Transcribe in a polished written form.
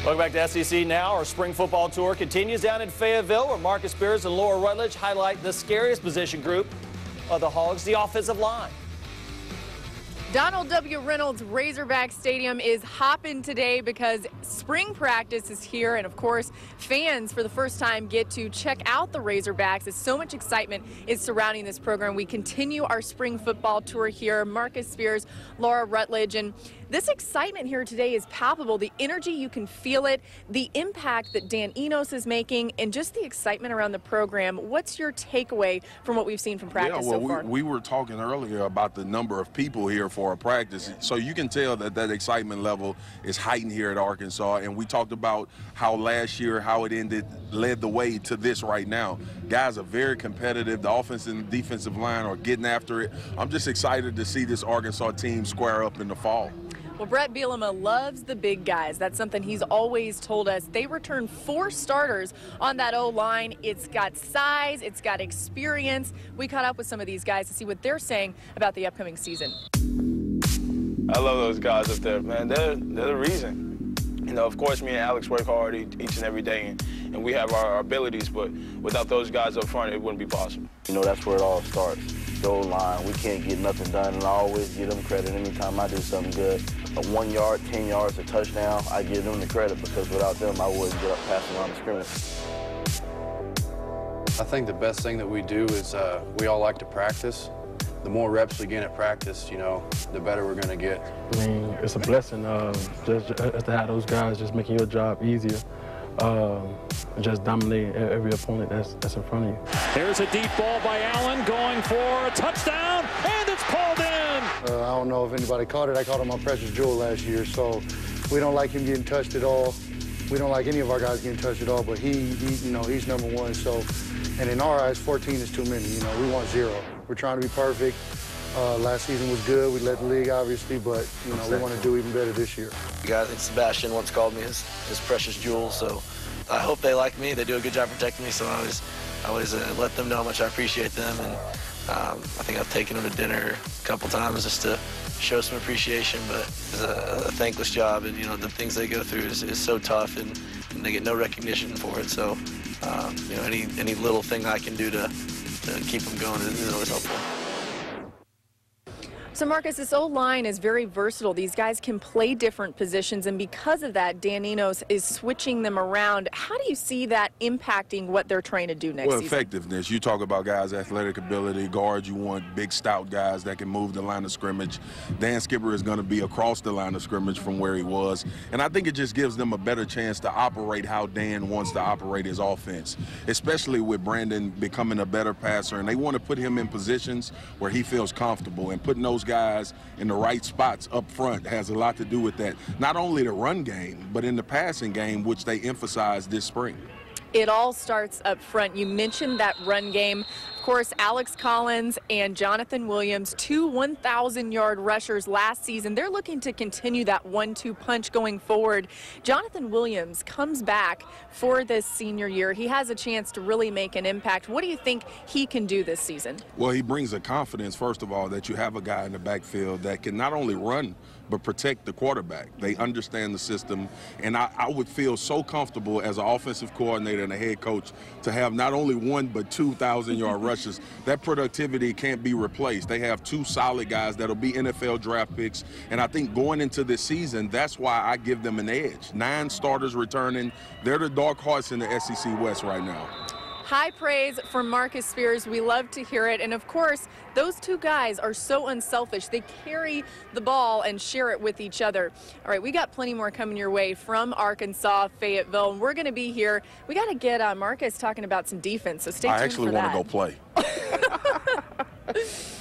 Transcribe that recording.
Welcome back to SEC Now. Our spring football tour continues down in Fayetteville, where Marcus Spears and Laura Rutledge highlight the scariest position group of the Hogs, the offensive line. Donald W. Reynolds Razorback Stadium is hopping today because spring practice is here, and of course fans for the first time get to check out the Razorbacks as so much excitement is surrounding this program. We continue our spring football tour here. Marcus Spears, Laura Rutledge, and this excitement here today is palpable. The energy, you can feel it, the impact that Dan Enos is making, and just the excitement around the program. What's your takeaway from what we've seen from practice so far? We were talking earlier about the number of people here for a practice, so you can tell that that excitement level is heightened here at Arkansas. And we talked about how last year, how it ended, led the way to this right now. Guys are very competitive. The offensive and defensive line are getting after it. I'm just excited to see this Arkansas team square up in the fall. Well, Brett Bielema loves the big guys. That's something he's always told us. They returned 4 starters on that O-line. It's got size, it's got experience. We caught up with some of these guys to see what they're saying about the upcoming season. I love those guys up there, man. They're the reason. You know, of course, me and Alex work hard each and every day, and we have our abilities, but without those guys up front, it wouldn't be possible. You know, that's where it all starts. The O-line, we can't get nothing done, and I always give them credit anytime I do something good. A 1 yard, 10 yards, a touchdown, I give them the credit because without them, I wouldn't get up past the line of scrimmage. I think the best thing that we do is we all like to practice. The more reps we get at practice, you know, the better we're going to get. I mean, it's a blessing just to have those guys just making your job easier. Just dominating every opponent that's in front of you. There's a deep ball by Allen going for a touchdown, and it's called in. I don't know if anybody caught it. I caught him on Precious Jewel last year, so we don't like him getting touched at all. We don't like any of our guys getting touched at all, but you know, he's number one. So, and in our eyes, 14 is too many. You know, we want 0. We're trying to be perfect. Last season was good. We led the league, obviously, but you know, we want to do even better this year. I think Sebastian once called me his Precious Jewel, so I hope they like me. They do a good job protecting me, so I always let them know how much I appreciate them. And I think I've taken them to dinner a couple times just to show some appreciation. But it's a thankless job, and you know the things they go through is so tough, and they get no recognition for it. So you know, any little thing I can do to keep them going is always helpful. So, Marcus, this O-line is very versatile. These guys can play different positions, and because of that, Dan Enos is switching them around. How do you see that impacting what they're trying to do next season? Well, effectiveness. You talk about guys' athletic ability. Guards, you want big, stout guys that can move the line of scrimmage. Dan Skipper is going to be across the line of scrimmage from where he was, and I think it just gives them a better chance to operate how Dan wants to operate his offense, especially with Brandon becoming a better passer, and they want to put him in positions where he feels comfortable, and putting those guys in the right spots up front has a lot to do with that. Not only the run game, but in the passing game, which they emphasized this spring. It all starts up front. You mentioned that run game. Of course, Alex Collins and Jonathan Williams, 2 1,000-yard rushers last season. They're looking to continue that 1-2 punch going forward. Jonathan Williams comes back for this senior year. He has a chance to really make an impact. What do you think he can do this season? Well, he brings a confidence, first of all, that you have a guy in the backfield that can not only run, but protect the quarterback. They understand the system, and I would feel so comfortable as an offensive coordinator and a head coach to have not only 1 but 2,000-yard rushes. That productivity can't be replaced. They have 2 solid guys that'll be NFL draft picks, and I think going into this season, that's why I give them an edge. 9 starters returning. They're the dark horse in the SEC West right now. High praise for Marcus Spears. We love to hear it. And of course, those 2 guys are so unselfish. They carry the ball and share it with each other. All right, we got plenty more coming your way from Arkansas, Fayetteville. And we're going to be here. We got to get Marcus talking about some defense, so stay tuned for that. I actually want to go play.